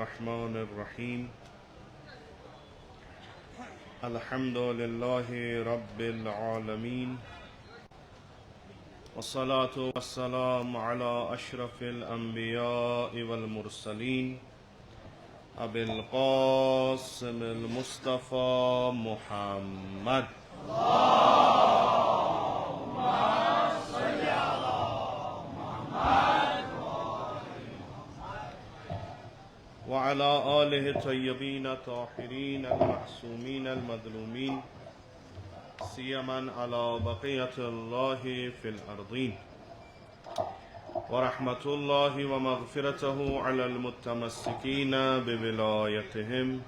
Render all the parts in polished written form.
الرحمن الرحيم الحمد لله رب العالمين والصلاة والسلام على أشرف الأنبياء والمرسلين أبي القاسم المصطفى محمد وعلى آله الطيبين الطاهرين المعصومين المظلومين سيما على بقية الله في الأرضين ورحمة الله ومغفرته على المتمسكين بولايتهم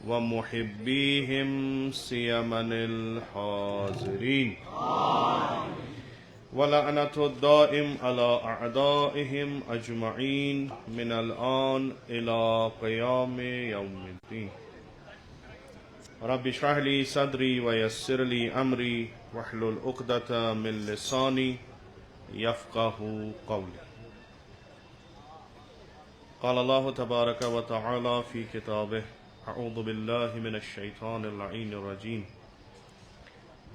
ومحبيهم سيما الحاضرين ولعنة الدائم على أعدائهم أجمعين من الآن إلى قيام يوم الدين رب اشرح لي صدري ويسر لي أمري واحلل عقدة من لساني يفقه قولي قال الله تبارك وتعالى في كتابه أعوذ بالله من الشيطان اللعين الرجيم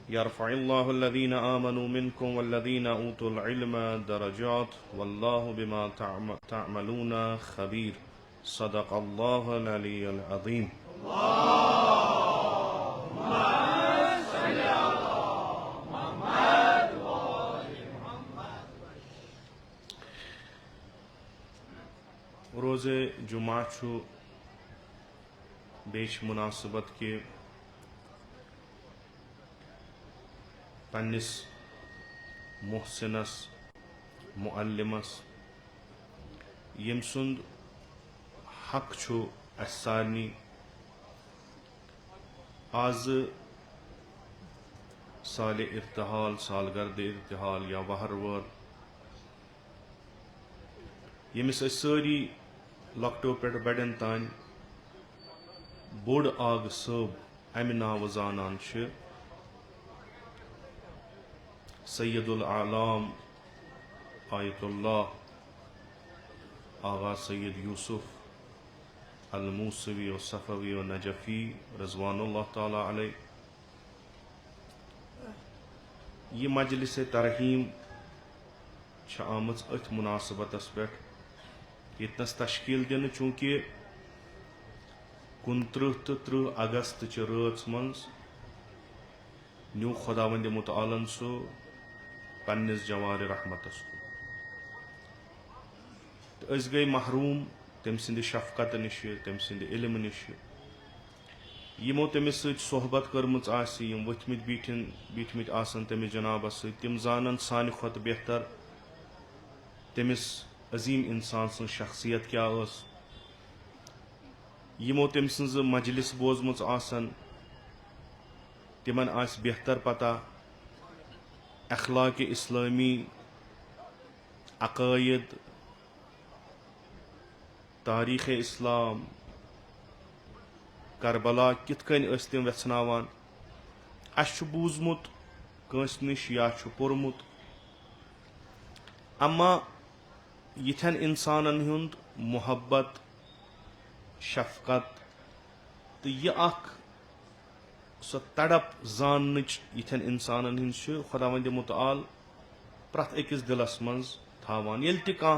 يرفع الله الذين آمنوا منكم والذين أوتوا العلم درجات والله بما تعملون خبير صدق الله العلي العظيم اللهم صل على محمد وآل محمد روز जुमा छु बेश मुनासिबत के पन्निस मुहसिनस मुअल्लिमस यम सुंद हक छु असानी आज साल इर्तिहाल सालगर्द इर्तिहाल या वहर वर यमिस सारी लकटो पे बड़न तान बोड़ आग सब अमि नाव जानान सैयदुल आलाम आयतुल्लाह आगा सैयद यूसुफ अल मूसवी और सफ़वी और नजफ़ी रज़वानुल्लाह ताला अलैह ये मजलिस तरहीम आमच अथ मुनासिबतस पे यतनस तश्कील दिन चूँकि 29 तो 30 अगस्त च रात मज न्यू खुदावंद मुतआलन सो पन्निस जवार रहमतस तो अस गई महरूम तम सिंद शफकत निश तम सिंद इल्म निश यमो तमिस सत सोहबत कर्मच आसि यम वथमित बीठमित आसन तमिस जनाबस सत तिम जानन सानि खत बेहतर तमिस अजीम इंसान सं शख्सियत क्या अस यमो तम सज मजलिस बोजमुच आसन तिमन आस बेहतर पता अखलाक इस्लामी अकायद तारीख़ इस्लाम करबला कित कन तम वेचनावान अस बूजमुत कंस निश या पोर्मुत अम्मा यिथन इंसानन हुंद मोहब्बत शफकत तो यह सो तड़प जानच यिथन इंसानन हिंद खुदावंद मुतआल प्रथ अकिस दिलस मज थावान येल ति कां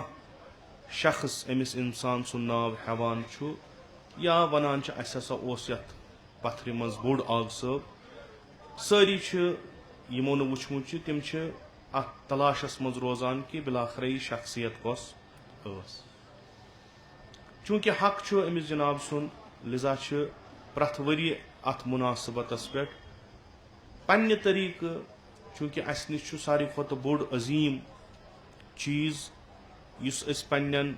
शख्स अमिस इंसान सुन नाव हेवान या वनान अस हसा ओस यथ पथर मज बोड़ आग सब सारी यमो न वुचमुत तिम अत तलाशस मज रोजान कि बिलाखर शख्सियत कस चूँकि हक अमिस जनाब सुन लिजा प्रथ वरी अत मुनासिबतस पे पन्ने तरीक चूँकि अस निश सारी खुद बोड़ अजीम चीज़ युस अस पन्नन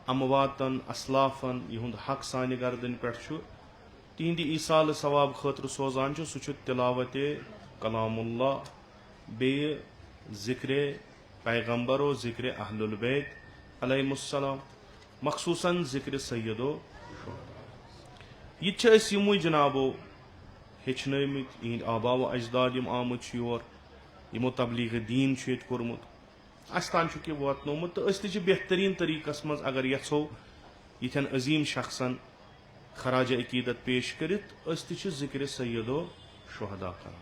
अमवातन असलाफन यहुंद हक सानि गर्दन पे तिहंद ईसाल सवाब खतर सोजान सह तिलावत कलामुल्लाह बे जिक्र पैगम्बरो जिक्र अहलुल बैत अलैहिमुस्सलाम मखसूसन जिक्र सैयदो यह यमु जनाबो हेचनमित इहंद आबा व अजदाद आमुत योर यमो तबलीग दीन कोर्मुत अस तान वातनोमुत तो बेहतरीन तरीकस मज अगर यछो यिथन अजीम शख्सन खराज अकीदत पेश करित ज़िक्र सैयदो शुहदा कर।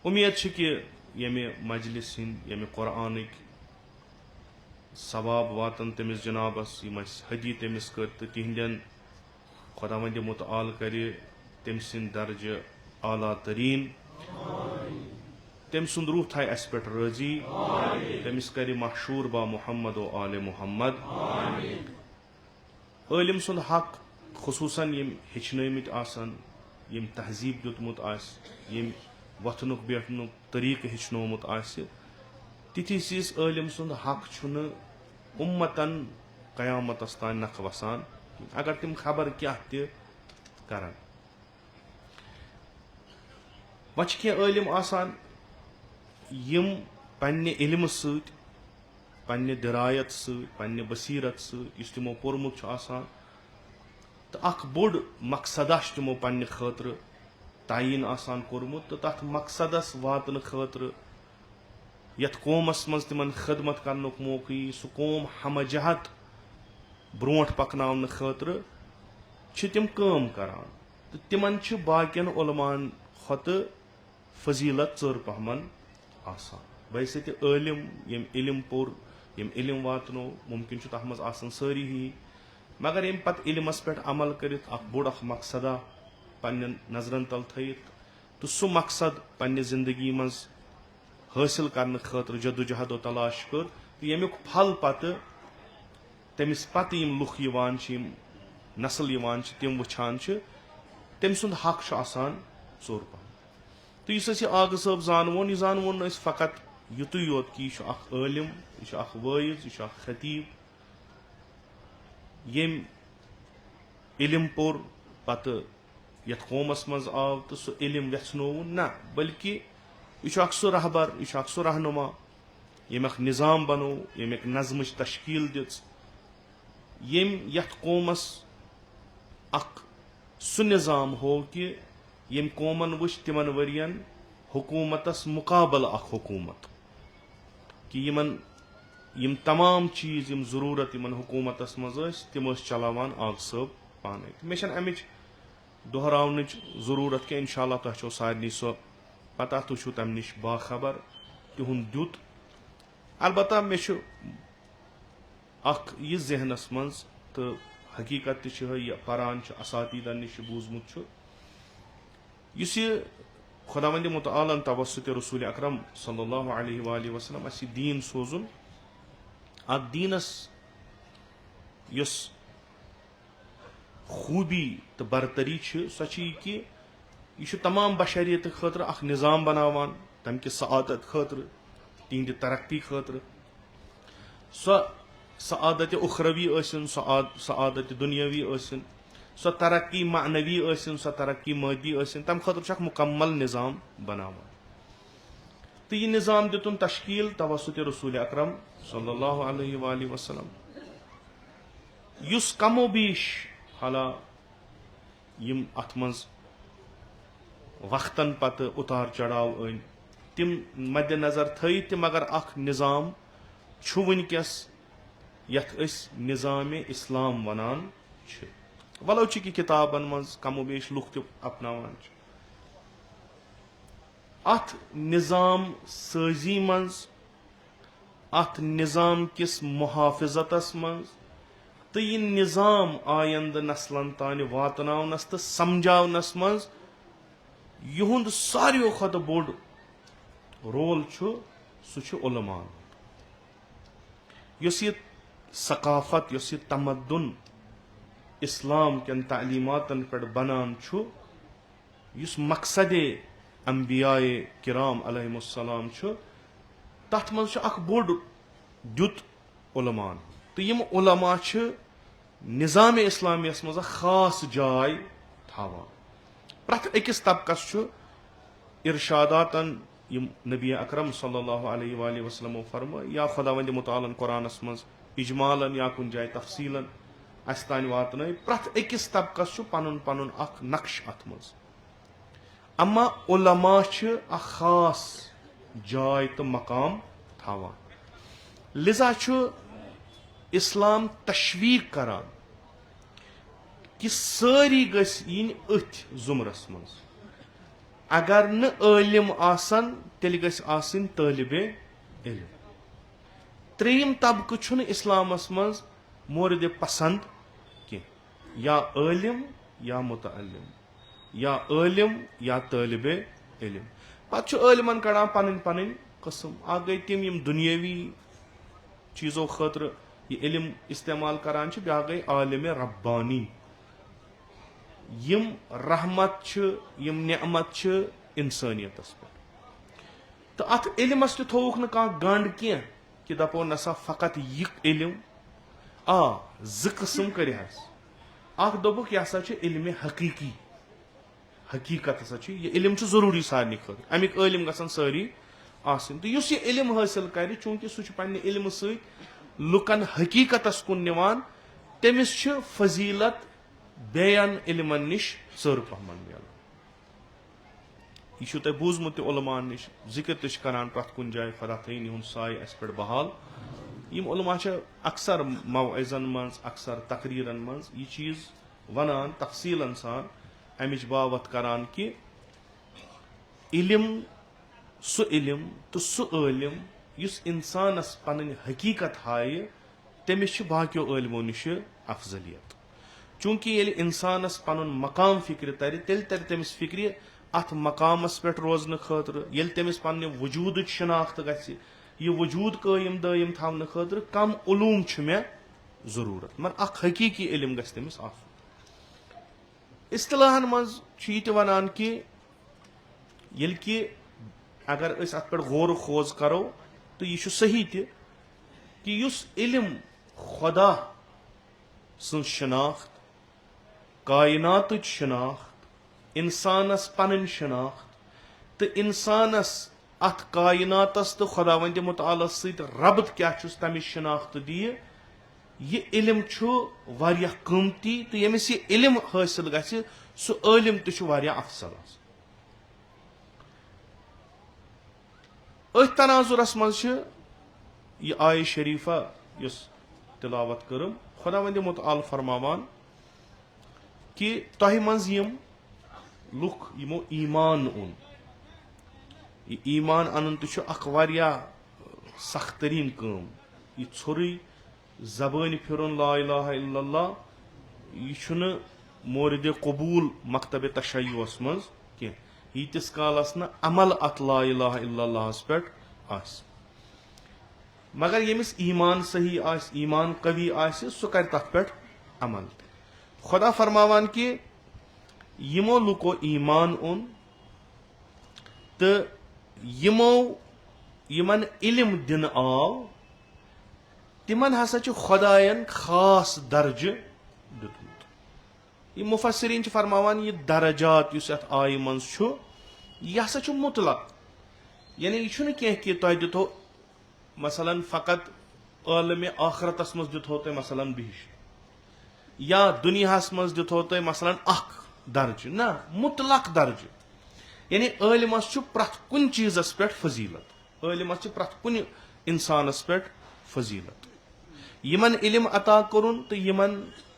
उम्मीद कि यमे मजलिस यमे कुरानिक सवाब वातन तमिस जनाबस यम हदी तमिस कर तो तिहंदन खुदावंद मुतआल करे तम सिंद दर्ज आला तरीन, तम सुंद रूह थाय अस पे राजी, तमिस करे मशहूर बा मुहम्मद व आले मुहम्मद। इल्म सुंद हक खुसूसन यम हेचनमित आसन, यम तहजीब दुतमुत आस, यम वथनुक बैठनुक तरीक हेचनोमुत आस, तिथि चीज इल्म सुंद हक छुन उम्मतन कयामतस तान नख वसान अगर तिम खबर क्या कर। वह इल्म आसान यम पन्ने इल्म सत, पन्ने दरायत सत, पन्ने बसीरत सत इस तिमो पोरमुत आसान तो अख बोड़ मकसदा तिमो पन्ने खतर तयन आसान कोरमुत तो तथ मकसदस वातन खतर यथ कौमस मज तिमन खदमत करनुक मौके सह कौम हमजहत ब्रोट पकनावन खतर तिम काम करान तो तिमन बाकियन उलमान खत फजीलत चर पहमन आसान। वैसे इल्म यम इल्म पोर यम इल्म वातनो मुमकिन तथ मज आसन सारी ही, मगर यम पत इल्मस पे अमल कर बोड़ मकसदा पन्न नजरन तल थयित तो सह मकसद पन्ने जिंदगी मज हासिल करने खतर जदोजहद तलाश कर तो यमुक फल पत तमिस पत यम लुख यवान नस्ल यवान तिम वुछान तम सुंद हक आसान चोर पहन। तो इस आग सब जानवन यह जानवन फ़कत युतु योत कि यह इल्म, यह वाइज, यह खतीब यम इल्म पोर पत यथ कौमस मज आव तो सह इल्म वेथनोवन ना, बल्कि यह सह रहबर, यह सह रहनुमा यम निज़ाम बनो, यम नज़म तश्कील दिस यम यथ कौमस सह निज़ाम हो कि यम कौमन वुच तिमन वरियन हुकूमतस मुकाबल हुकूमत कि यम तमाम चीज यम जरूरत यमन हुकूमतस मज तिम चलावान आग सब पाने। मे अमिच दोहरावन जरूरत कि इंशाअल्लाह तुम सारे सह पता तुम तम नश बाखबर तिहुंद दुत। अलबत्ता मे यह जहनस मज तो हकीकत यह परान असातीदन नश बूजमुत इस खुदावंद मुतआलन तवस्सुत रसूल अकरम सल्लल्लाहु अलैहि वसल्लम अस दीन सोजुन अत दीनस यस खूबी तो बरतरी सह कि यह तमाम बशरियत खतर अख निज़ाम बनावान तम कि सआदत खतर तिहंद तरक्की खतर सआदत उखरवी आसिन सआदत दुनियावी आसिन सह तरक्की मानवी आसिन सह तरक्की मादी आसिन तम खतर मुकम्मल निज़ाम बनावान। तो यह निज़ाम दितुन तश्कील तवस्सुत रसूल अकरम सल्लल्लाहु अलैहि वसल्लम युस कमो बीश हाला यम अथ मज वक्तन पत उतार चढ़ाव अन तिम मद्देनजर थी मगर अख निज़ाम वनकस यथ निज़ाम इस्लाम वनान वलो कि किताबन मज कमो बेश लुक त अपनावान अथ निज़ाम साजी मज अथ निज़ाम किस मुहाफिजतस मज तो यह निज़ाम आयंद नस्लन तान वातनावनस तो समझावनस मज युहुंद सारियों खत बोड़ रोल सह उलमान युस यह सकाफत युस यह तमद्दुन इस्लाम कन तालीमातन पे बनान युस मकसद अंबियाए किराम अलैहिमुस्सलाम तथ मज अख बोड़ दुत उलमान। तो यम उलमा निज़ाम इस्लामियस मज खास जाय थावान प्रथ अकिस तबकस इरशादातन यम नबी अकरम सल्लल्लाहु अलैहि वसल्लम फरमा या खुदावंद मुतआलन कुरानस मज इजमालन या कुन जाय तफसीलन अस तान वातन प्रथ अकिस तबकस पनुन पनुन अख नक्श अथ मज। अम्मा उलमा अख खास जाय तो मकाम थावान लिजा इस्लाम तशवीक करान कि सारी गइन अथ जुमरस मज अगर न आलिम आसन तेल गस आसिन तालिबे इल्म। त्रेयम तबक छुन इस्लामस मज मोरद पसंद कि या आलिम या मुतअल्लिम, या आलिम या तालिबे इल्म। पत आलिमन कड़ान पन पन कस्म आ गई तम यम दुनियावी चीज़ों खतर यह इल्म इस्तेमाल करान, ब्या गई आलिम रब्बानी यम रहमत यम नेमत इंसानियतस पे। तो अत इल्मस थोक न गंड की कि दपो नसा फ़कत यह इल्म आ ज कस्म करहस अख दोपुक यह हसा इल्म हकीकी हकीकत हसा यह इल्म जरूरी सारे खतर अमिक इल्म गसन सारी आसिन। तो युस यह इल्म हासिल कर चूंकि सह पन्ने इल्म सत लुकन हकीकतस कुन निवान तमिस फजीलत बेयन इल्मन निश सर पहमन मिलान। यह तुम बूजमुत उलमान निश जिक्र तरान प्रत कुन जाए खुदा थीन हुंद साय अस पे बहाल। यम उलमा अक्सर मवइजन मज अक्सर तकरीरन मज यह चीज वनान तफसीलन सान अमिच बावत करान कि इल्म सु इल्म तो सु आलिम युस इंसानस पन हकीकत हाय तमिस बाकियों आलिमों निश अफजलियत। चूंकि ये इंसानस पन मकाम फिक्र तर तेल तर तमिस फिक्र अत मकामस पे रोजन खतर ये तमिस पन्ने वजूद शनाख्त गि यह वजूद कायम दायम थवन खतर कम उलूम मे जरूरत मगर अख हकीकी इल्म गस तमिस आसन। इस्तिलाहन मज यह वनान कि ये कि अगर अत पे गौर खोज करो तो यह सही कि युस इल्म खुदा सं शनाख्त कायनात शनाख्त इंसानस पन शनाख्त तो इंसानस अत कायनातस तो खुदावंद मुताला सत रबत क्या तमिस शनाख्त दी यह इल्म वारिया कीमती। तो यमिस यह इल्म हासिल गि सह आलिम तो वारिया अफसल। अथ तनाजुरस मज यह आय शरीफा युस तिलावत करम खुदावंद मुताल फरमावान कि तह मज यम लुख यमो ईमान ओन यह ईमान अन तो अख वारिया सख्त तरीन काम यह छुरी जबान फिरन ला इलाहा इल्लल्लाह यह मोरद कबूल मकतब तशय्युस मज कह यीतिस कालस न अमल अत ला इलाहा इल्लल्लाहस पे आस। मगर यमिस ईमान सही आस ईमान कवी आस सह कर तथ पे अमल। खुदा फरमावान कि यमो लुको ईमान ओन तो यमो यमन इल्म दिन आव तिमन हसा खुदायन खास दर्ज दितमुत। यह मुफस्सिरीन फरमावान यह दरजात युस अथ आय मज यह हसा मुतलक यानी यह कह कि तुह दिथो मसलन फ़कत आलम आखरतस मज दिथो तुह मसलन बिहिश या दुनियाहस मज दिथो तुह मसलन अख दर्ज ना मुतलक दर्ज यानी आलिमस प्रथ कुन चीज़स पे फजीलत आलिमस प्रथ कुन इंसानस पे फजीलत। यमन इल्म अता करुन तो यमन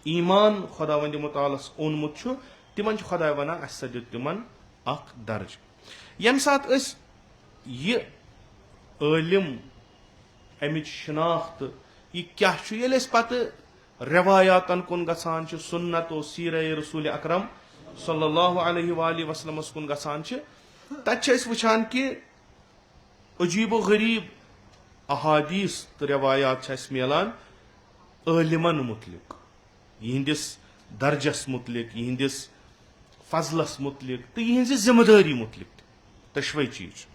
ईमान खुदावंद मुतालस ओनमुत तिमन खुदा वना अस दित तिमन अख दर्ज। यम सात यह आलिम अमिच शनाख्त यह क्या ये पत रवायातन कुन गसान सुन्नत और सीर रसूल अकरम सल्लल्लाहु अलैहि वसल्लम कुन गसान तत वुचान कि अजीब व गरीब अहादीस तो रवायात मिलान आलिमन मुतलिक यहंदिस दर्जस मुतलिक यहंदिस फजलस मुतलिक तो यहंज जिम्मेदारी मुतलिक दशवै चीज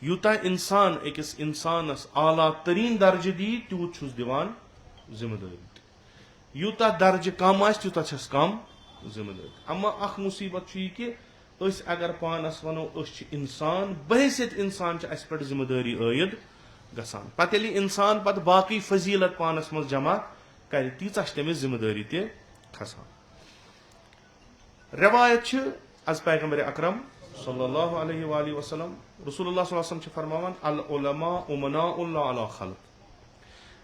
यूता इंसान अकिस इंसानस आला तरीन दर्ज दी तूत छुस दिवान जिम्मेदारी यूता दर्ज कम आस तूता छस कम जिम्मेदारी। अमा अख मुसीबत यह कि अगर पानस वनो इंसान बहसियत इंसान अस पे जिम्मेदारी आयद गसान पत इंसान पत बाकी फजीलत पानस मज जमा कर तीचा तमिस जिम्मेदारी ते खसान। रवायत अज पैगंबर अकरम सल्लल्लाहु अलैहि वसल्लम रसूलुल्लाह सल्लल्लाहु अलैहि वसल्लम फरमावान अल उलमा उमनाउल्लाह अला खल्क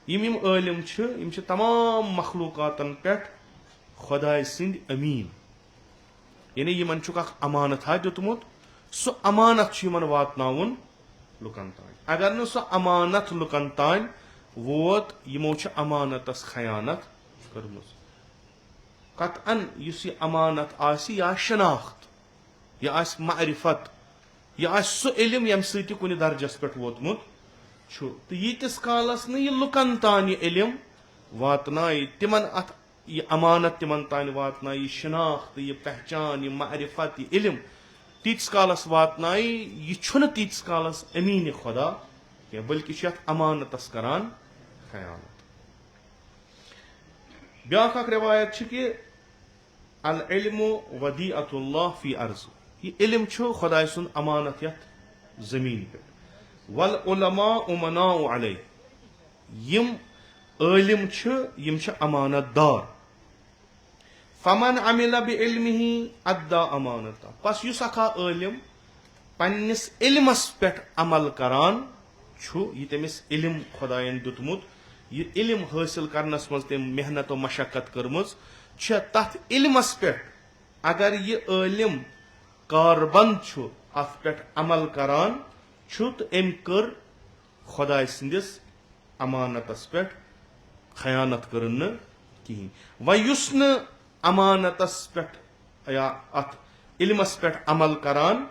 यम ٲلِم چھِ तमाम मखलूकातन पेट खुदाय सिंद अमीन यानी यमन छुक अख अमानत हा दितमुत सो अमानत छु यमन वातनाउन लुकन तान अगर न सो अमानत लुकन तान वोत यमो छ अमानतस खयानत करमुस कतअन युस ये अमानत आसी या शनाख्त या आस मारिफत या आस सो इल्म यम सति कुनि दर्जस पेट वोतमुत छु तो यीतिस कालस न ये लुकन तान ये इल्म वातनाय तिमन अत ये अमानत तिमन तान वातनाय ये शनाख्त ये पहचान ये मारिफत ये इल्म तीस कालस वातनाय ये छुन तीस कालस अमीन खुदा क्या बल्कि छ अमानतस करान खयानत ब्याख अख रिवायत छ कि अल इल्मु वदीअतुल्लाह फी अर्ज़ ये इल्म छ खुदा सुन अमानत यत जमीन पे वल उलमा उमना अलै यम इल्म छ अमानत दार फमन अमिल बि इल्मिही अद्दा अमानता पस युस अखा इल्म पन्निस इल्मस पेट अमल करान छु ये तमिस इल्म खुदायन दुतमुत ये इल्म हासिल करनस मज तम मेहनत और मशक्कत करमज छ तथ इल्मस पेट अगर ये इल्म कारबंद छु अथ पेट अमल करान छु तो एम कर खुदाय सिंदिस अमानतस पेट खयानत करन कहीं व युस न अमानतस पेट या अथ इल्मस पेट अमल करान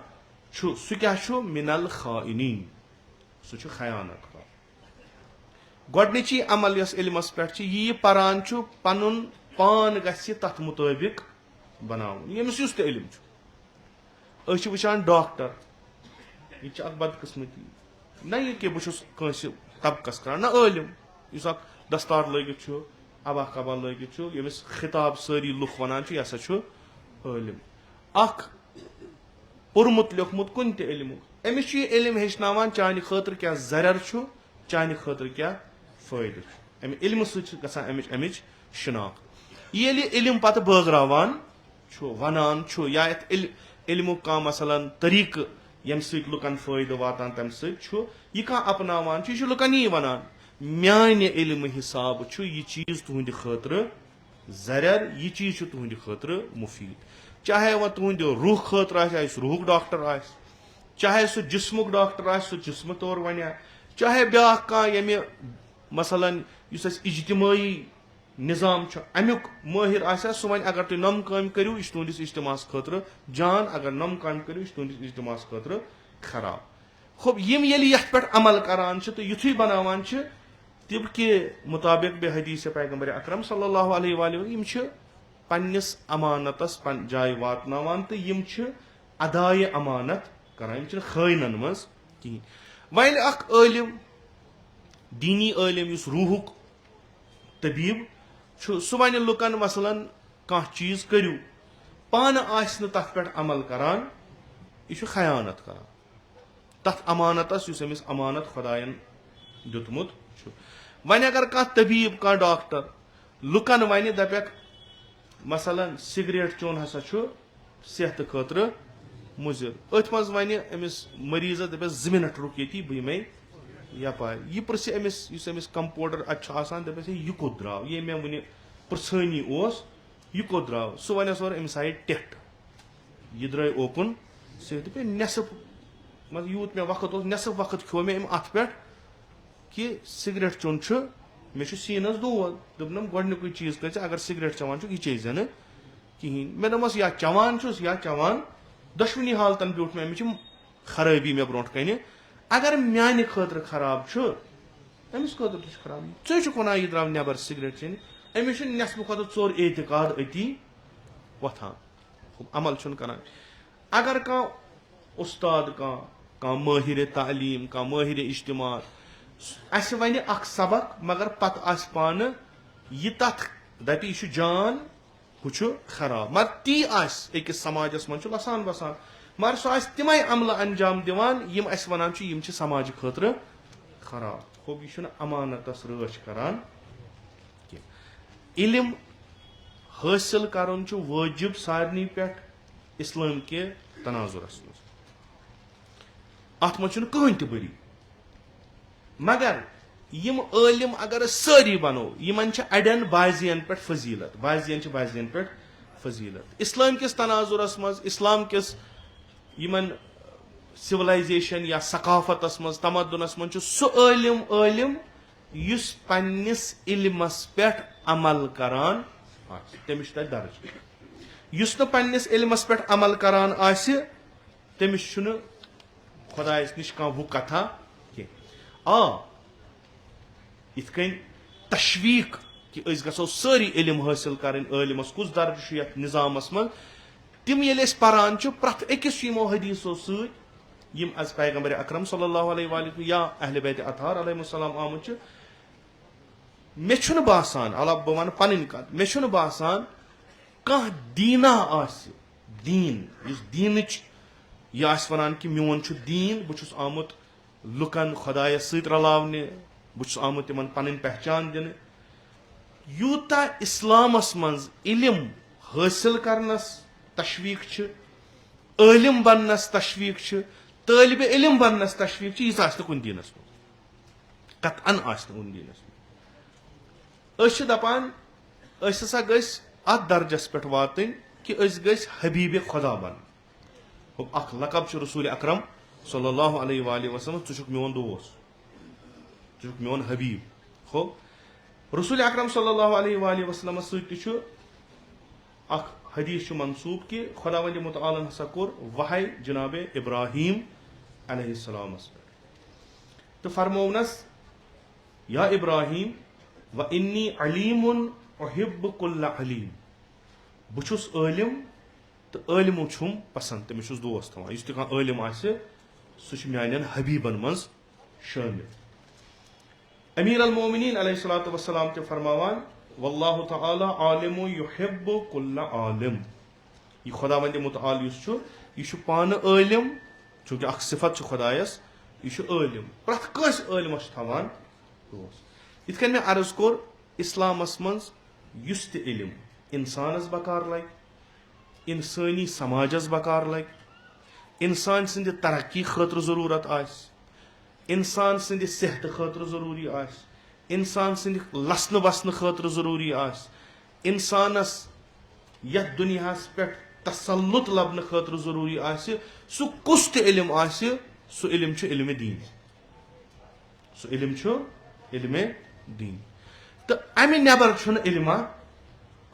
छु सु क्या छु मिनल खाइनीन सु छु खयानत कर गोडनिची अमल यस इल्मस पेट छि ये परान छु पनुन पान गछि तथ मुताबिक बनाउन यमस युस ते इल्म छु अछ वचान डॉक्टर ये छ अक बदकिस्मती न ये के बुछुस कंस तबकस करान न इल्म युस अक दस्तार लगित छु अबा कबा लगित छु यमस खिताब सारी लुख वनान छु यसा छु इल्म अख पुरमुत लिखमुत कुन ते इल्म अमिस छु इल्म हेचनावान चानि खतर क्या जरर छु चानि खतर क्या फायदे छु अमि इल्म सु छु गसान अमिच शनाख्त ये इल्म पत बगरावान छु वनान छु या इल्म का मसलन तरीक यम सु लुकन फायदे वातान तम सु छु ये का अपनावान छु लुकन ये वनान म्यान इल्म हिसाब छु ये चीज तुहंद खतर जरर ये चीज छु तुहंद खतर मुफीद चाहे वह तुहंद रूह खतर आए रूह डॉक्टर आए चाहे सह जिस्मुक डॉक्टर आए सह जिस्म तौर वन चाहे ब्या का यमे मसलन युस इज्तिमाई निजाम अमुक माहिर आसा सह वन अगर तुम नम काम करू यह तुहंदिस इज्तिमास खतर जान अगर नम काम करू यह तुहंदिस इज्तिमास खतर खराब खूब यम ये यथ पे अमल करान तो युथुई बनावान तिब के मुताबिक बे हदीस पैगंबर अकरम सल्लल्लाहु अलैहि वसल्लम पन्निस अमानतस जाय वातनावान तो यम अदाय अमानत करान खाइनन मज कहीं वल अख इल्म दीनी इल्म युस रूहुक तबीब सह वन लुकन मसलन कह चीज करू पान आस तथ पे अमल करान यह खयानत करान तथ अमानतस युस अमिस अमानत खुदायन दुतमुत वन अगर कह तबीब कह डॉक्टर लुकन वन दपक मसलन सिगरेट चोन हसा सेहत खतर मुजिर अथ मज वन अमिस मरीज दपस 2 मिनट रुक ये बह मे यपार यह पृछ अमिस युस अमिस कंपाउंडर अत दपस यह कोत द्राव ये मे वन पृछनी यह कोत द्राव सह वनस और अमिस आये टेट यह द्राय ओपन सह दप नेसफ मतलब यूत मे वक्त नेसफ वक्त खो मे अत पे कि सिगरेट चोन मे सीनस दोद दोपनम गोडनिक चीज कर अगर सिगरेट चवान यह चेज न कहें मे दमस या चवान या चवान दशवनी हालतन ब्यूट मे अमिच खराबी मे ब्रोट कन अगर म्यान खतर खराब अमिस खतर खराब चे वन यह द्राव नबर सिगरेट चेन अमिस नेसफ खुद 4 एतिकाद अति वथान अमल कर अगर कह उस्ताद कह माहिर तालीम कह माहिर इज्तिमात अस वन अख सबक मगर पत आस पान यह तथ दप यह जान हु खराब मगर ती आस अकिस समाजस मन लसान बसान मगर सह आस तिमै अमल अंजाम दिवान यम अस वनान यम समाज खतर खराब खूब यह अमानतस रच करान इल्म हासिल करन वाजिब सारनी पे इस्लाम के तनाजुरस मज अत मज कहन त बरी मगर यम ٲلِم अगर सारी बनो यमन अड़न बाजियन पे फजीलत बाजियन पे फजीलत इस्लाम किस तनाजुरस मज इस्लाम किस यमन सिविलाइजेशन या सकाफतस मज तमदुनस मज सह ٲلِम युस पन्निस इल्मस पे अमल करान तमिस तत दर्ज युस न पन्निस इल्मस पे अमल करान आसि तमिस छुन खुदायस निश कह वो कथा आ इत कन तशवीक कि गो सारी इल्म हासिल करें ٲلमस कुछ दर्ज ये निजामस मज तिम ये पान प्रथ अकिस यमो हदीसो सम अज पैगम्बर अकरम सल्लल्लाहु अलैहि वसल्लम या अहले बैत अतहार अलैहिस्सलाम आमुत मे बासान अल्लाह बह वन पन कत मे बासान कह दीना दीन दीन यह वन कि मोन दीन बहुत आमुत लुकन खुदायस सत रलावने बहुत आमुत तिमन पन पहचान दिन यूता इस्लामस मज इल्म हासिल करनस तशवीक ٲلِم बननस तशवीक तालिब इल्म बननस तशवीक यीज कुन दीनस मज कतअन कुन दीनस मज दपान हसा गस अत दर्जस पे वातन कि गस हबीब खुदा बन अख लकब रसूल अकरम सल्लल्लाहु अलैहि वसल्लम षुक मोन दोस्त षुक मोन हबीब हो रसूल अकरम सल्लल्लाहु अलैहि वसल्लम सह अख हदीस मंसूब कि खुदा वंद मुतआल हसा कोर वहाय जनाब इब्राहीम अलैहिस्सलामस पे तो फरमोनस या इब्राहीम व इन्नी अलीमुन उहिब्बु कुल्ल अलीम बुछुस ٲلِم तो ٲلِमो छुम पसंद तमिस दोस्त थवान इस कह ٲلِम आसे सह मान हबीबन मज शामिल अमीर अल मोमिनीन अलैहिस्सलातु वस्सलाम ते फरमावान वल्लाहु तआला आलिमु युहिब्बु कुल्ल आलिम यह खुदा वंद मुतआल यह पान ٲلِم चूंकि अख सिफत खुदायस यह ٲلِم प्रथ कस ٲلِमस थवान दोस्त इत कन मे अर्ज कोर इस्लामस मज युस ते इल्म इंसानस बकार लग इंसानी समाजस बकार लग इंसान सिंद तरक्की खतर जरूरत आस इंसान सिंद सेहत खतर जरूरी आस इंसान सिंद लसन बसन खतर जरूरी आस इंसानस यथ दुनियास पे तसल्लुत लबन खतर जरूरी आस सु कुछ ते इल्म आस सु इल्म छु इल्म दीन सु इल्म छु इल्म दीन तो अमे नबर छु इल्मा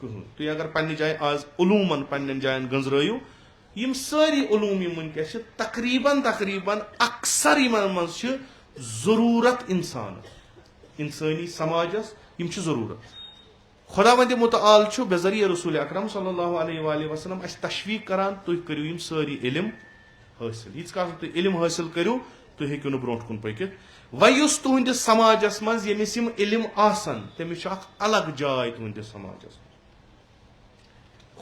कहूँ तुम अगर पन्ने जाए आज उलूमन पन्न जायन गंजरयू यम सारी उलूम वनकस तकरीबन तकरीबन अक्सर यमन मज जरूरत इंसानी समाजस यम जरूरत खुदा वंद मुतआल बेजरिए रसूल अकरम सल्लल्लाहु अलैहि वसल्लम अस तशवीक करान तुम करियो यम सारी इल्म हासिल यीच काल तुम इल्म हासिल करियो तुम हेकियो न ब्रोट कुन पकित वयुस तुहंदिस समाजस मज यमिस यम इल्म आसन तमिस अलग जाय तुहंदिस समाजस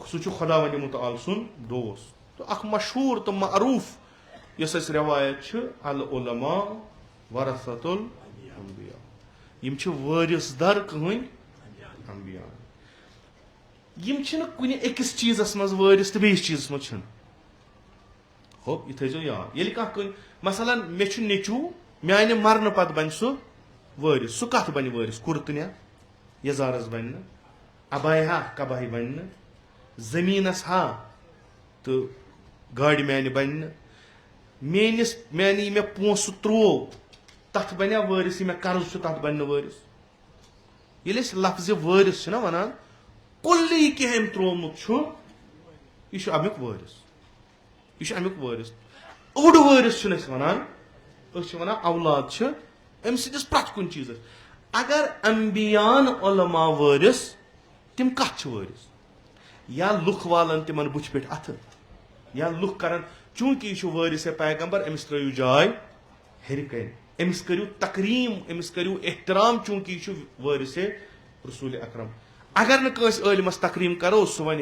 सह खुदा वंद मुतआल सुन दोस्त तो अख मशहूर तो मरूफ यस रवायत अल उलमा वरसतुल अंबिया यम वारिस दर कहन अंबिया यम कुन अकिस चीजस मज वारिस तो बेस चीजस मज हो यह थो याद ये कह मसलन मे नेचू माने मरन पत बन सह वारिस सह कत बन वारिस कुर्तन यजारस बन अबाया कबाही बन जमीनस हा तो गाड़ माने बन मेनिस मानी मे पोस त्रो तथ बनिया वारिस मे कर्ज तथ बन वारिस ये लफ्ज वारिस वन कुल्ली कह अम त्रोमुत यह अमुक वारिस यह अमुक वारिस ओड वारिस वन औलाद अम सिंदिस प्रथ कुन चीज अगर अंबियान उलमा वारिस तिम कत वारिस या लुख वालन तिमन बुछ पे अथ या लुख कर चूंकि यह वारिस पैगंबर अमिस त्रो जाय हरकन अमिस करू तकरीम अमिस करू एहतराम चूंकि यह वारिस रसूल अकरम अगर न कस ٲلِमस तकरीम करो सह वन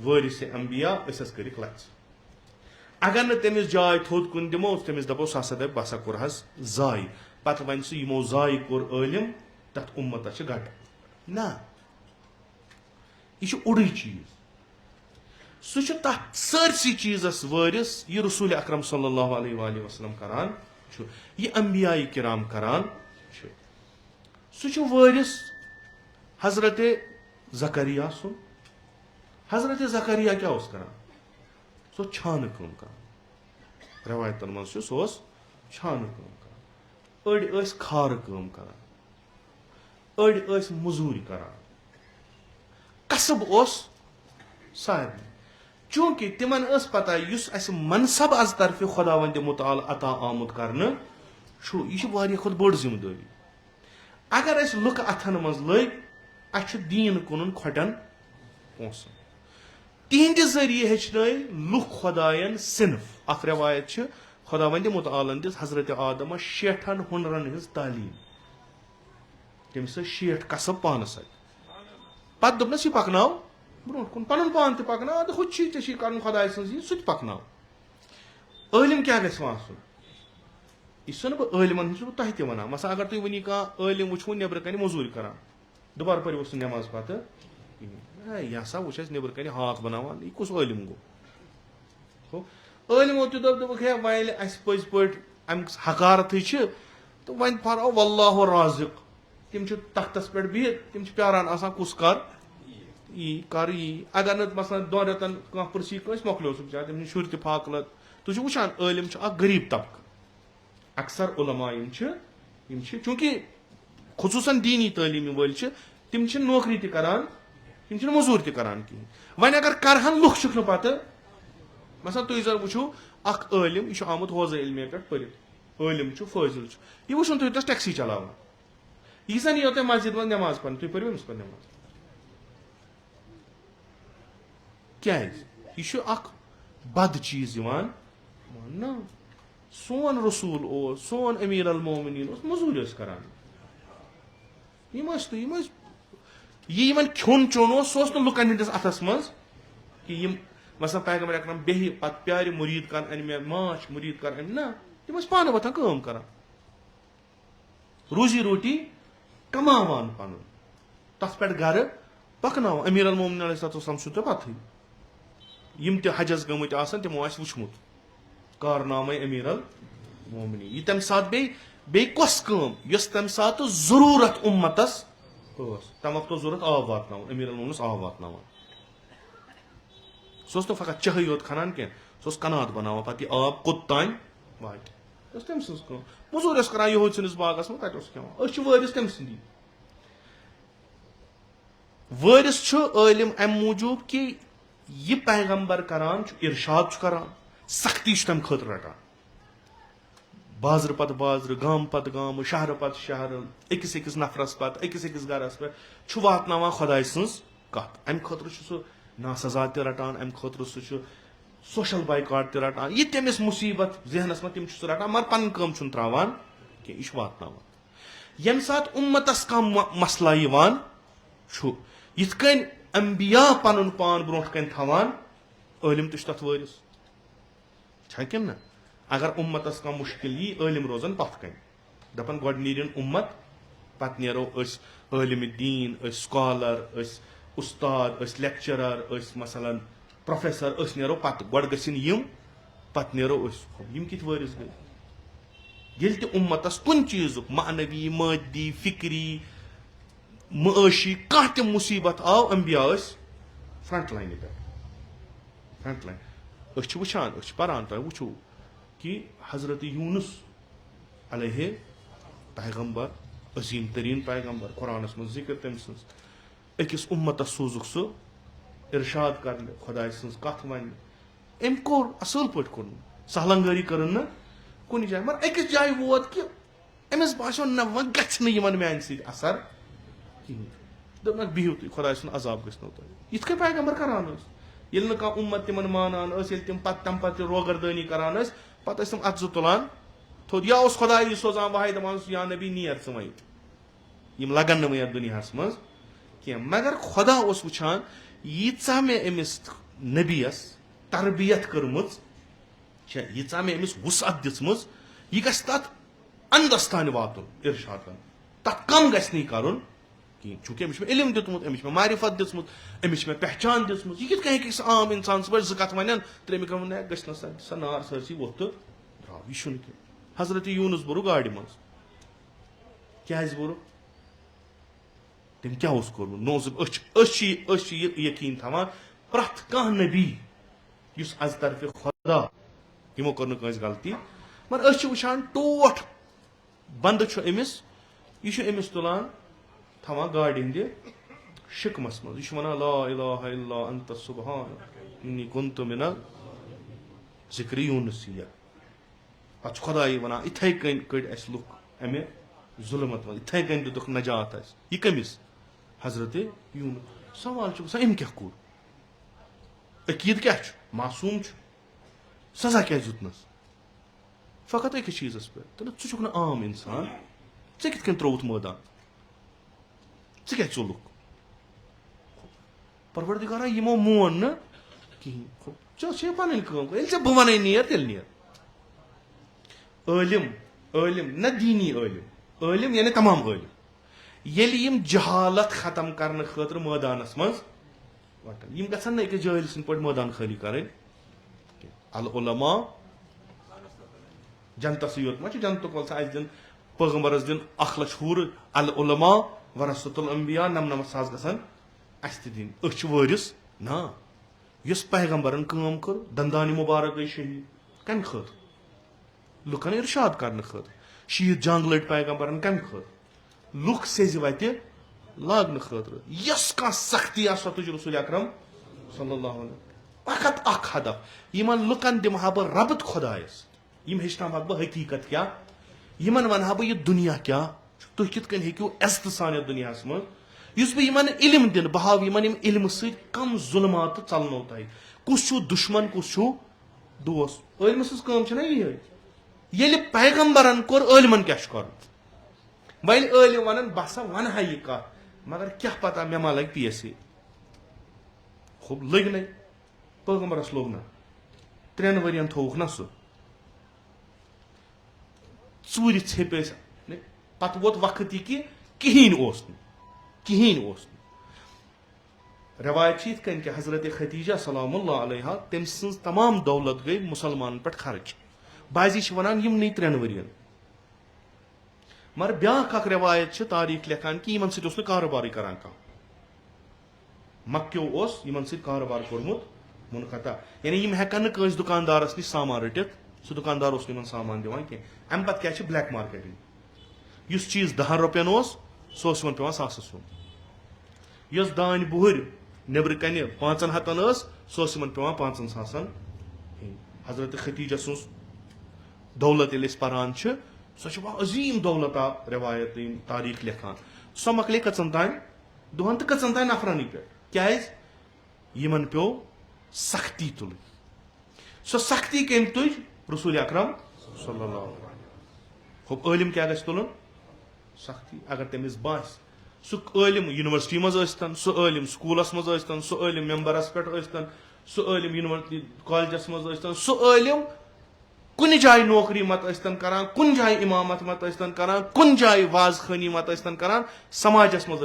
वारिस अंबिया कर लच अगर न तमिस जाय थोद कुन दिमो तमिस दपो सह हसा दप बसा कोरहस जाय पत वन सह यमो जाय कोर ٲلِम तथ उम्मत गट ना यह उड़ चीज सह तथ सरसी चीजस वारिस यह रसूल अकरम सल्लल्लाहु अलैहि वसल्लम करान यह अंबिया किराम करान सह वारिस हजरत ज़करिया सुन। हजरत ज़करिया क्या करान सो छान कम कर रवायतन मज सो छान कम कर अड़ खार कम कर अड़ मजूरी करान कसब सारे चूंकि तिमन पता इस मनसब अज तरफ खुदावंद मुताल अता आमुत कर यह खुद बड़ जिम्मेदारी अगर लुक अथन मज लग दीन कुन खोटन पोसन तिहंद जरिए हेचन लुक खुदायन सिनफ अख रवायत खुदावंद मुतालन दिस हजरत आदम 60 हुनरन हज तालीम तमिस 60 कसब पानस पे दोपनस यह पकनाव ब्रो कुन पन पान तक पकना हुई कर खुदा सह पकनाव आलिम क्या गसन यह बह आलिमन तह तह वन मसा अगर तुम वन कह आलिम वो नबर कन मजूरी करान दोबार पर नमाज पत यह हसा वो नबर कन हाक बनावान यह कुस आलिम गो आलिमो दोप है वल पज पे अम हकारत तो वन फरो वल्लाह राज़िक तिम तख्तस पे बिहित तिम प्यारान कुस कर यी अगर न मसलन 2 रेतन कह पुरसी मोकलो सह बेचार तम शुर फाकलत तुम वुचान आलिम गरीब तबक अक्सर उलमा चूंकि खुसूसन दीनी तालीम वल तिम नौकरी तरान तिम मजूर तरान कहीं वन अगर करहन लुख पे मसलन तुम जर वो अख आलिम यह आमुत होज इल्मे पे पढ़ आलिम फाजिल यह वो तुम टैक्सी चलान यह सन यो मस्जिद मज नमाज पढ़ तुम पढ़ो अमिस पे नमाज क्या यह बद चीज मानना सोन रसूल सोन अमीर अल मोमिनीन मजूरी करान यह खोन चोन सह लुकन हंदिस अथस मज कि मसलन पैगम्बर अकरम बेह पे प्यार मुरीद कर अन मे माछ मुरीद कर अन ना तम पान वथान कम कर रोजी रोटी कमावान पन तथ पे गर पकना अमीर अल मोमिनीन अलैहिस्सलाम तो पत यम त हजस गमत तमो वुचमुत कारनामे अमीर अल मोमिनीन यह तम सात बे कस कम यस तम सात जरूरत उम्मतस तमक तो जरूरत आब वात अमीर अल मोमिनीन आब वात सह तो फकत चह योत खनान कह सह कनात बनावा पे आब कोत तान वात तम सज मजूर करान यह सनिस बागस में तत खेवान वारिस तम सदी वारिस आलिम अम मूजूब कि यह पैगंबर करान इरशाद करान सख्ती तम खत रटान बाजर पत बाजर गाम पत गाम शहर पत शहर अकिस अकिस नफरस पत अकिस अकिस गरस पे वातनावान खुदाय सज कत अम खतर सह नासजा त रटान अम खतर सह सोशल बाइकॉट त रटान यह तमिस मुसीबत जहनस में तम रटान मगर पन कम त्रावान कि यह वातनावान यम सात उम्मतस कम मसला यवान यिथ कन अंबिया पन पान ब्रोह कन थवान आलिम तथ वारिस किन ना अगर उम्मतस कम मुश्किल यी आलिम रोजन पथ कन दपन गोड नीरिन उम्मत पत नेरो आलिम दीन स्कॉलर उस्ताद लेक्चरर मसलन प्रोफेसर नेरो पत गोड गसिन यम पत नेरो यम कित वारिस गई येल ते उम्मतस कुन चीजुक मानवी मादी फिक्री माशी कह त मुसीबत आव अंबिया फ्रंट लाइन पे फ्रंट लाइन वुचान पान तुम वो कि हजरत यूनुस अलैहि पैगम्बर अजीम तरीन पैगम्बर कुरानस मज जिक्र तम अकिस उम्मतस सोजुक सह इरशाद कर खुदा सज कथ वन अम कोर असल पे कोर सहलंगरी कर कुन जाए मगर अकिस जाए वोत कि अमिस बासो न वन गन मान सत असर कहें बिहू तुम खुदा सुन अजाब गो तुम इत पैगम्बर करान ये कह उम्मत तिमन मानान तम पे रोगरदानी करान पे तम अत तुलान थोद या खुदा सोजान वाहि दपान या नबी नीर च वह लगन नु दुनियास मज कह मगर खुदा वुचान यीचा मे अमिस नबीस तरबियत कर्म यीचा मे अमिस वुसअत दिम यह गस तथ अंदस तान वातुन इरशाद तथ कम गस नहीं कर चूंकि अमिस में इलम दितमुत अमिस में मारिफत दितमुत अमिस में पहचान दितमुत यह कित आम इंसान सह कथ वन त्रेम गस सा नार सरसी वो तो द्राव यह हजरत यूनुस बोर गाड़ मज क्या बोर तम क्या कोर्मुत नोज यकीन थवान प्रथ कह नबी युस आज तरफ खुदा यमो कर गलती मगर वुचान टोट बंद अमिस यह तुलान थवान गाड़ हंद शिकमस मज यह वन ला इलाहा इल्ला अंत सुबहान इन्नी कुन्तु मिनल ज़िक्र यूनुसिया पे खुदाई वन इथे कन कड़ लुक अमे जुलमत मज इथे कन दुख नजात यह कमिस हजरत यूनुस सवाल अम क्या कोर अकीद क्या मासूम सजा क्या दुतनस फकत अकिस चीज़ पे तुक आम इंसान कित कन त्रोवुत मैदान क्या चुलुक परवरदिगारा यमो मोन न कहीं पन बह वन नीर तेल नीर आलिम न दीनी आलिम यानी तमाम आलिम जहालत खत्म करने खतर मैदानस मज वटन गसन न अकिस जाहिल सद पे मैदान खाली कर अल उलमा जनतस योत मा जनतुक वल अस दिन पैगंबरस दिन 1 लाख हूर अल उलमा वरसतुल अंबिया नमनमत सास गसन अस दिन वरिस ना युस पैगंबरन काम कर दंदानी मुबारक गई शहीद कम खत लुकन इरशाद करने खत शीत जंग लड़ पैगंबरन कम खत लुक सेज वत लागन खतर यस का सख्ती सो तुझ रसूल अकरम सल्लल्लाहु अलैहि फकत अख हदफ यमन लुकन दिमहा बह रबत खुदायस यम हेचनावक बह हकीकत क्या यमन वनहा बह यह दुनिया क्या तुह कित कन हेकियो इज्जत सान दुनिया मज युस बह यमन इल्म दिन बह हाव यमन इल्म सद कम जुल्मात चलनो तह कुस दुश्मन कुस दोस्त इल्म सज काम छना ये पैगंबरन कोर इल्मन क्या कर वल इल्म वन बस वन हा यह कत मगर क्या पता मे मा लग पीएससी खूब लग न पैगंबरस लोग ना 3 वरियन थोक ना सह चूर छेप पत वोत वक्त यह कि कहीं रवायत यथ कन कि हजरत खदीजा सलामुल्लाह अलैहा तम सज तमाम दौलत गई मुसलमान पे खर्च बाजी वनान यमन 3 वरियन मगर ब्याख रवायत तारीख लेखान कि यमन सद कारोबार करान कह मक्यो यमन सद कारोबार कोर्मुत मुनकता यानी यम हेकन कस दुकानदारस नश सामान रटित सह दुकानदार यमन सामान दिवान कह अम पत क्या ब्लैक मार्केटिंग युस चीज 10 रुपयन सह यमन पे 100 सुन यस दान बुहर नबर कन 500 सह यमन पे 500 हजरत खदीजा सुन दौलत ये पान सह अजीम दौलत रवायत तारीख लेखान सह मकले कचन तान दुहन तो कचन तान नफरानी पे क्या यमन पे सख्ती तुल सह सख्ती कम तुज रसूल अकरम सल्लल्लाहु अलैहि वसल्लम इल्म क्या तुलन सख्ती अगर तमिस बास सह इल्म यूनिवर्सिटी मज सह इल्म स्कूलस मज सह इल्म मेंबरस पे सह इल्म यूनिवर्सिटी कॉलेजस मज सह इल्म कुन जाय नौकरी मत करान कुन जाय इमामत मत करान कुन जाय वाज खानी मत करान समाजस मज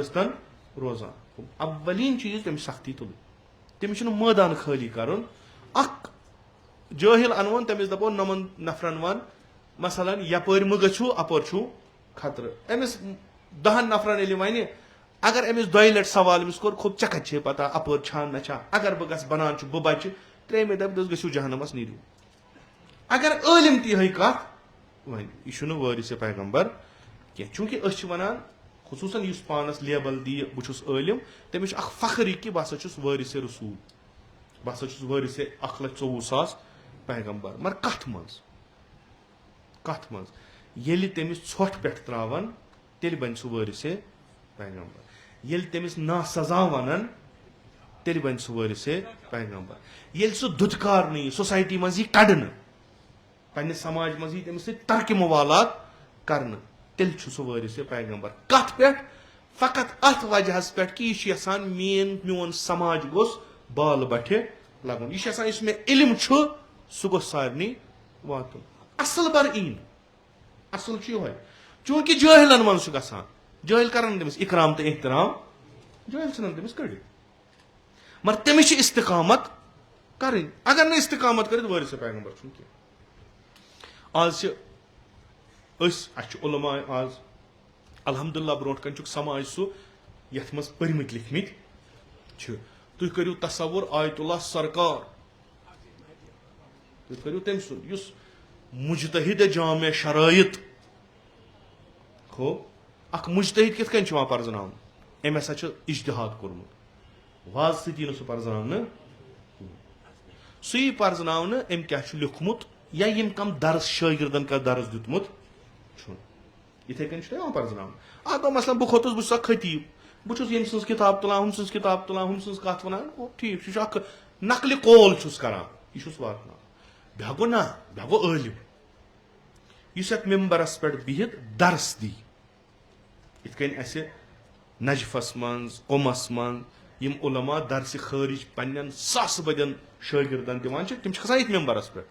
रोजान अव्वलीन चीज तम सख्ती तुल तमिस मैदान खाली कर जाहिल अनवन तमिस दपो नमन नफरन वन मसलन यपर मह गु अपर खतर अमिस 10 नफरन वन अगर अमिस 2 लट सवाल अमिस कोर खूब चकत पता अपर छान ना अगर बह बनान बह बच 3 दप गु जहनमस नीरू अगर इल्म ती कत वन यह वारिस पैगंबर कह चूंकि वनान खुसूसन पानस लेबल दी बहुत इल्म तमिस फख्र कि बह वारिस रसूल बह वारिस 1,24,000 पैगंबर मगर कथ मज ये तमिस ोट पे त्रावान तेल बन सह वारिस पैगंबर ये तमिस ना सजा वनान तेल बन सह वारिस पैगंबर ये सह दुदकार नहीं सोसाइटी मज यह कड़न पे समाज मज तमिस तरक मवालात कर तेल सह वारिस पैगंबर कथ पे फकत अत वजह पे कि यह मोन समाज गोस बाल बठे लगन यह मे इल्म सह गो सारे वात असल बर ईन असल यह चूंकि जाहिलन मन ग जाहिल कर तमिस इकराम तो एहतराम जाहिल सन तमिस कड़ मगर तमिस इस्तिकामत कर अगर न इस्तिकामत कर वारिस पैगंबर चूंकि आज उलमा आज अल्हम्दुलिल्लाह ब्रोट कन समाज सह यथ मज पर्मित लिखमित तुम करू तसवुर आयतुल्लाह सरकार तुम करू तम सुन युस मुजतहिद जामे शराइत खो अख मुजतहिद कित कन पर्जन अम हसा इज्तिहाद कोर्मुत वाज सती सह पर्जन सही पर्जन अम क्या लिखमुत या यम कम दर्स शागिर्दन का दर्स दितमुत इथे कन पर्जन अत मसलन बह खोतुस बह खतीब बह यम सज किताब तुलान हम सज किताब तुलान हम सज कत वन गो ठीक यह नकल कौल करान यह वात बह गो ना बह गो आलिम इस मेम्बरस पे बिहित दर्स दी इत कन नजफस मज कोमस मज यम उलमा दर्स खारिज पन्न सास बदन शागिर्दन दिवान तम खसान मेम्बरस पे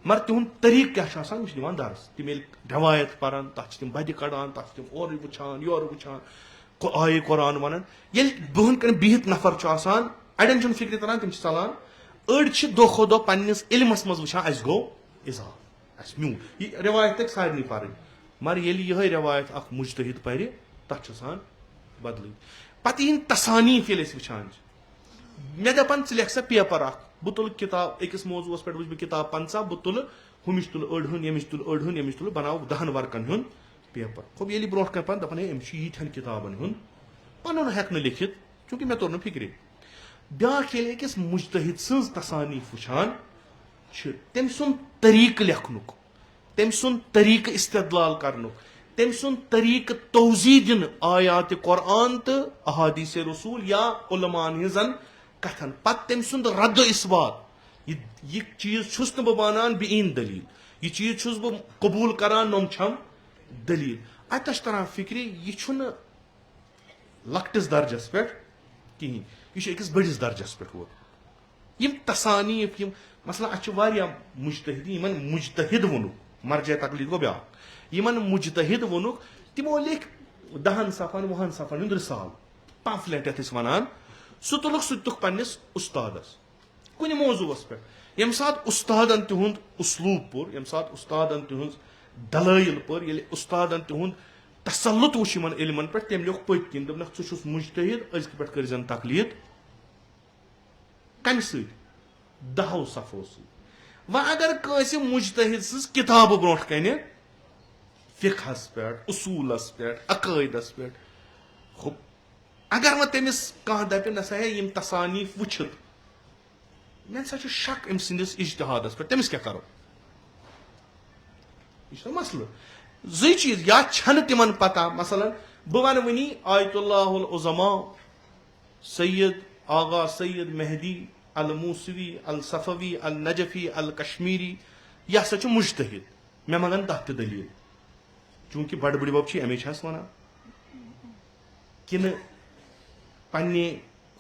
मगर तिहुंद तरीक क्या दिवान दर्स तम रवायत पान तथ तम बद कड़ान तथ तम और वुचान योर वुचान आय कुरान वन ये बहन कन बिहित नफर अड़न फिक्र तरह तम चलान अड़ दो खो दो पन्निस इल्मस मज वुचान अस गो इजाफ अस म्यू यह रवायत तक सारे पर मगर ये रवायत अख मुजतहिद पर तथ बदल पत इन तसानीफ ये वुचान मे दपान लिख सा पेपर बह तुल किताब अकिस मौजूस पे वुच किताब 50 बह तुल हुमिश तुल अड़हन यमिश तुल अड़हन यमिश तुल बनाव 10 वर्कन हुन पेपर खूब ये ब्रो पान दपान अम यीठन किताबन हुन पन हेक लिखित चूंकि मे तोर फिक्र ब्याख अकिस मुजतहिद सज तसानीफ वुचान तम सुन तरीक लेखनुक तम सुन तरीक इस्तदलाल करनुक तम सुन तरीक तौजी दिन आयात कुरान तो अहादीस रसूल या उलमान हिजन कथन पत तम सुन रद्द इसबात यह चीज छुस न बानान बेन दलील यह चीज छुस बह कबूल करान नम छम दलील अतस तरह फिक्र यह लकटिस दर्जस पे कहें यह अकिस बड़िस दर्जस पे वोत यम तसानीफ यम मसला अ मुजतहिद मुजतहिद वोनुक मर्ज तकलीद गो ब्या मुजतहिद वोनुक तिमो लिख 10 सफन 20 सफन हुंद रिसाल पम्फलेट यथ वनान सह तुलुक सह तुक पन्निस उस्तादस कुन मौजूस पे यम सात उस्तादन तिहुंद उसलूब पुर यम सात उस्तादन तिहुंद दलाइल पुर ये उस्तादन तिहुंद तसल्लुत वुच यमन इल्मन पे तम लिख पत किन दपनक छु छुस मुजतहिद अजक पे करजन तकलीद कम सत 10 सफो सत व अगर कंस मुजतहिद सज किताब ब्रोट कन फिकहस पे उसूलस पे अकायदस पे खूब अगर वो तमिस कह दपे नसा है यम तसानीफ वुचित मे सा शक अम सिंदिस इज्तिहादस पे तमिस क्या करो यह मसल जी चीज या छन तिमन पता मसलन बह वन वनी आयतुल्लाहुल उज़मा सैयद आगा सैयद मेहदी अल मूसवी अल सफवी अल नजफी अल कश्मीरी यह हसा मुजतहिद मे मंगन तथ दलील चूंकि बड़ बड़ बब अमे वन कि पन्ने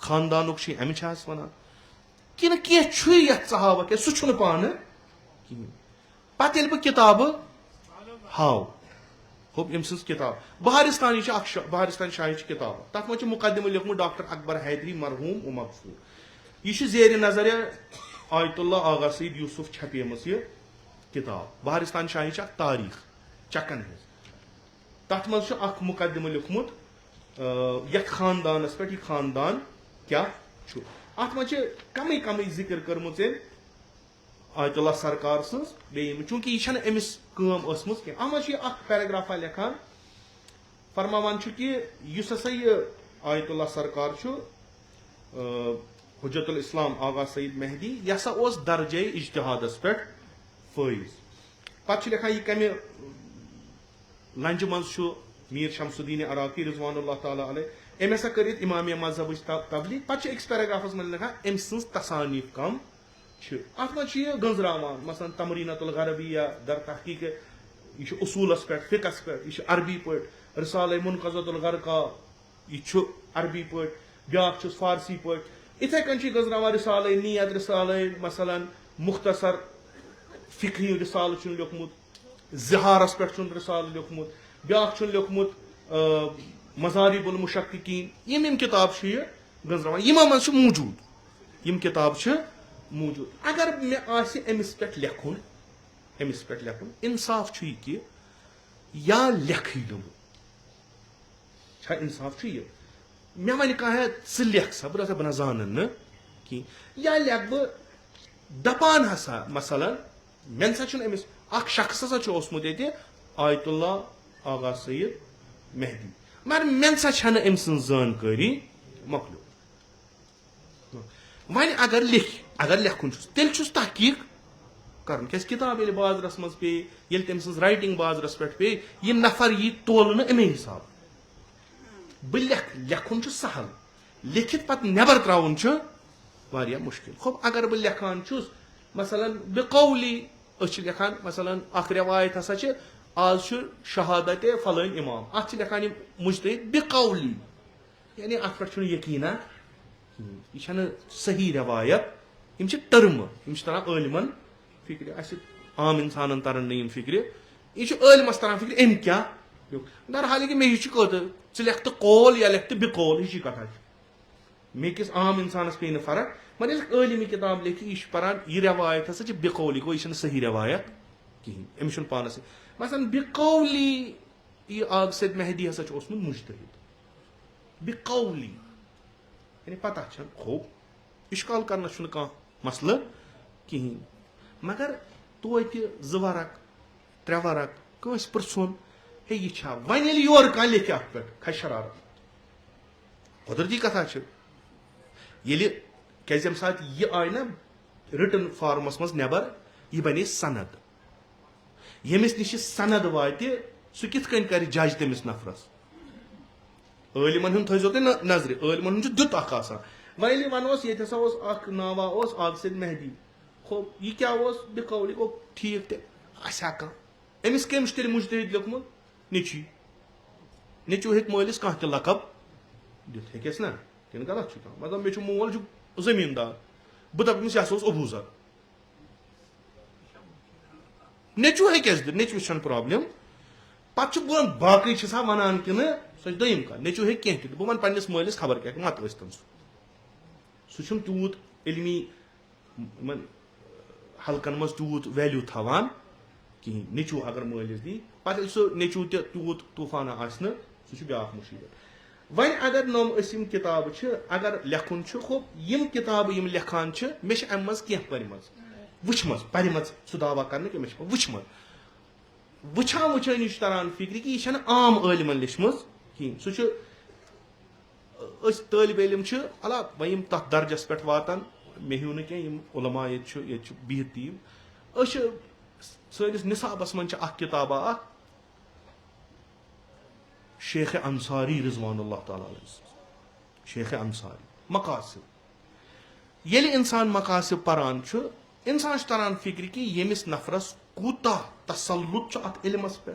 खानदानुक अमे वन कि कह सहावत सह पान कहें पत बह किताब हाव खूब अम सज किताब बहारिस्तानी बहारिस्तान शाही किताब तथ मज मुकदम लिखमुत डॉक्टर अकबर हैदरी मरहूम व मकफूर यह जेर नजर आयतुल्लाह आगा सईद यूसुफ छपेम यह किताब बहारिस्तान शाही तारीख चकन हज तथ मज मुकदम लिखमुत यथ खानदानस पे यह खानदान क्या अत मज कम कम जिक्र कर्मुत आयतुल्लाह सरकार सज बे चूंकि यह अमिस कम अत पैराग्राफा लिखान फरमान कि हसा यह आयतुल्लाह सरकार हुज्जतुल इस्लाम आगा सईद मेहदी यह हसा दर्जे इज्तिहादस पे फैज पे लिखान यह कम लंज मज मीर शमसुद्दीन अराकी रिजवानुल्लाह ताला अलैह अम हसा कर इमाम मजहब तबलीग पे अक्स पैराग्राफस मज लिखान अम सज तसानीफ कम अत मज गंजरावान मसलन तमरीनतुल गरबिया दर तहकीक यह उसूलस पे फिकस पे यह अरबी पे रिसाल मुनक़ज़तुल गरका यह अरबी पे ब्या फारसी पे इथे कन गंजरावान रिसाल नियत रिसाल मसलन मुख्तसर फिकही रिसाल लिखमुत ज़िहारस पे रिसाल लिखमुत ब्या लिखमुत मज़ारिबुल मुशक्किकीन यम किताब गंजरावान यम मज मौजूद यम किताब मौजूद अगर मे अमिस पे लेखुन इंसाफ कि या लेख इंसाफ यह मे वन कह लेख सा बह बना जान कि या लेख बह दपान हसा मसलन मे सा अमिस शख्स हसा ओसमुत ये आयतुल्ला आगा सईद मेहदी मगर मे सा अम सं जानकारी मकलू वन अगर लेखुन तेल तहकीक कर किताब ये बाजरस मज पे ये तम सज राइटिंग बाजरस पे पे यह नफर यी तोल अमे हिसाब बह लेखुन सहल लिखित पत नबर त्राउन मुश्किल खूब अगर बह लेखान मसलन बेकौली लेखान मसलन अख रवायत हसा आज शहादत फलान इमाम अत लेखान मुजतहिद बेकौली यानी अत पे यकीना यह सही रवायत यम टर्म यम तरह आलिमन फिक्र आम इंसान तरन नम फिक्र यह आलिमस तरह फिक्र अम क्या दर हाल कि मे कत लेख तो कौल या लेख तो बेकौल यह कथा मे किस आम इंसानस पे फर्क मगर आलिमी किताब लेखि यह पान यह रवायत हसा बेकौली गो यह सही रवायत कहें अमिस पानस मसलन बेकौली यह आग सद मेहदी हसा ओसमुत मुजतहिद बेकौली यानी पता खूब इश्काल करना कह मसल कहें मगर तोत जो वरक त्रे वरक कंस पुरसन हे यह वन ये योर कह लिख अत पे खस शरारत कुदरती कथा ये क्या सात यह आय ना रिटन फॉर्मस मज नबर यह बने सनद यमिस निश सनद वात सह कित कर जज तमिस नफरस आलिमन थो तुम नजर आलिमन दुत वन वनोस ये नावा आग सद मेहदी खूब यह क्या बेकौली गो ठीक तक अमिस कमिश तेल मुजतहिद लिखमुत नीची नीचू हे मलिस कह लकब दित हेस ना किन गलत मतलब मे मोल जमींदार बह दपस यह अबूजर नेचू हे दित नेचुस प्रॉब्लम पे बाकी वन कि सो दम कह नेचू हे कह बह वन पन्नस मलिस खबर क्या मत वस्तन सह तूत इलमी हल्कन मज तूत वैल्यू थवान कहें नेचू अगर मलिस दी पे सह नेचू तूत तूफाना आसना सह ब्या मुसीबत वन अगर नम यम किताब अगर लेखुन खूब यम किताब यम लेखान मे अम मज कह पर्म वुचम पर्म सह दावा कर मे वुचम वुचान वुचान यह तरान फिक्र कि यह आम आलिमन लिचम कहें सह तालब इलम अला वह तथ दर्जस पे वातान मे हूं न कह उलमा ये बिहत तीम सैनिस निसाबस मन किताबा शेख अंसारी रिजवानुल्लाह ताला अलैहि शेख अंसारी मकासिब ये इंसान मकासिब परान इंसान तरान फिक्र कि यमिस नफरस कूता तसल्लुत अत इल्मस पे